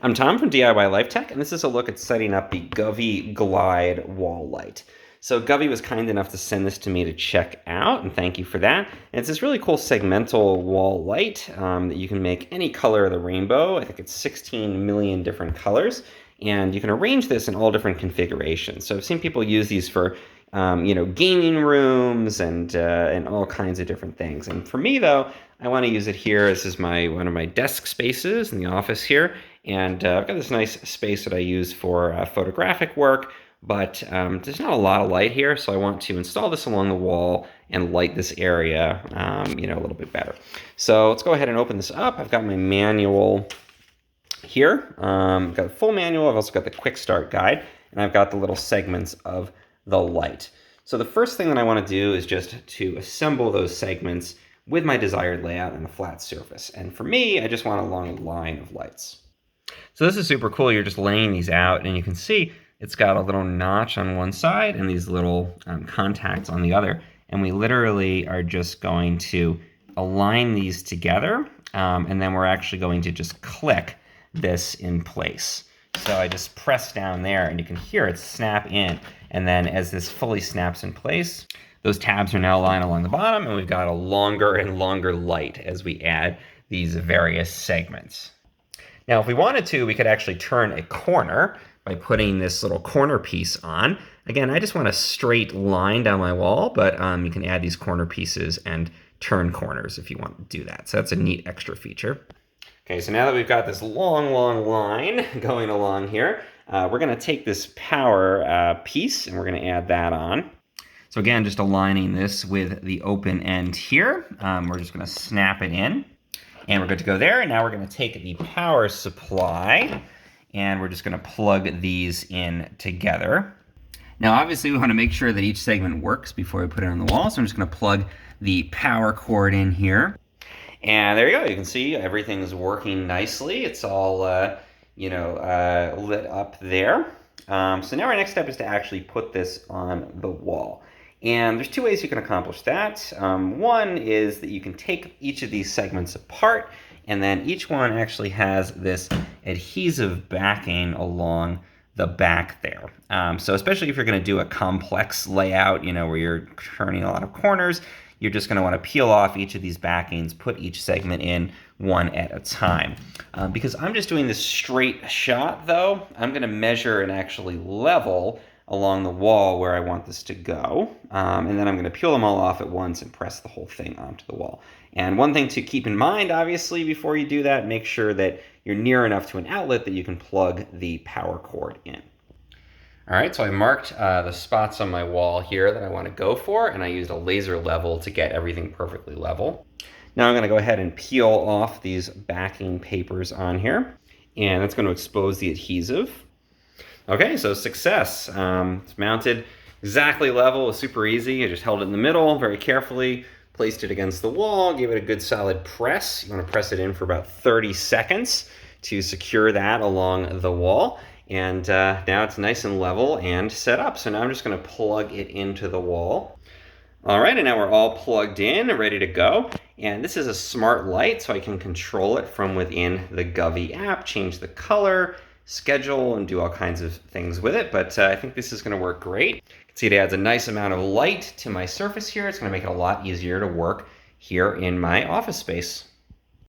I'm Tom from DIY Life Tech, and this is a look at setting up the Govee Glide wall light. So Govee was kind enough to send this to me to check out, and thank you for that. And it's this really cool segmental wall light that you can make any color of the rainbow. I think it's 16 million different colors, and you can arrange this in all different configurations. So I've seen people use these for gaming rooms and all kinds of different things. And for me, though, I want to use it here. This is one of my desk spaces in the office here, and I've got this nice space that I use for photographic work. But there's not a lot of light here, so I want to install this along the wall and light this area, a little bit better. So let's go ahead and open this up. I've got my manual here. I've got a full manual. I've also got the quick start guide, and I've got the little segments of the light. So the first thing that I want to do is just to assemble those segments with my desired layout and a flat surface. And for me, I just want a long line of lights. So this is super cool. You're just laying these out, and you can see it's got a little notch on one side and these little contacts on the other. And we literally are just going to align these together, and then we're actually going to just click this in place. So I just press down there, and you can hear it snap in. And then as this fully snaps in place, those tabs are now aligned along the bottom, and we've got a longer and longer light as we add these various segments. Now, if we wanted to, we could actually turn a corner by putting this little corner piece on. Again, I just want a straight line down my wall, but you can add these corner pieces and turn corners if you want to do that. So that's a neat extra feature. Okay, so now that we've got this long line going along here, we're going to take this power piece and we're going to add that on. So again, just aligning this with the open end here. We're just going to snap it in, and we're good to go there. And now we're going to take the power supply, and we're just going to plug these in together. Now, obviously, we want to make sure that each segment works before we put it on the wall. So I'm just going to plug the power cord in here. And there you go. You can see everything's working nicely. It's all, lit up there. So now our next step is to actually put this on the wall. And there's two ways you can accomplish that. One is that you can take each of these segments apart, and then each one actually has this adhesive backing along the back there. So especially if you're going to do a complex layout, where you're turning a lot of corners, you're just going to want to peel off each of these backings, put each segment in one at a time. Because I'm just doing this straight shot, though, I'm going to measure and actually level along the wall where I want this to go. And then I'm going to peel them all off at once and press the whole thing onto the wall. And one thing to keep in mind, obviously, before you do that, make sure that you're near enough to an outlet that you can plug the power cord in. All right, so I marked the spots on my wall here that I want to go for, and I used a laser level to get everything perfectly level. Now I'm going to go ahead and peel off these backing papers on here, and that's going to expose the adhesive. Okay, so success. It's mounted exactly level. It was super easy. I just held it in the middle very carefully, placed it against the wall, gave it a good solid press. You want to press it in for about 30 seconds to secure that along the wall. And now it's nice and level and set up. So now I'm just going to plug it into the wall. All right, and now we're all plugged in and ready to go. And this is a smart light, so I can control it from within the Govee app, change the color, schedule, and do all kinds of things with it. But I think this is going to work great. You can see it adds a nice amount of light to my surface here. It's going to make it a lot easier to work here in my office space.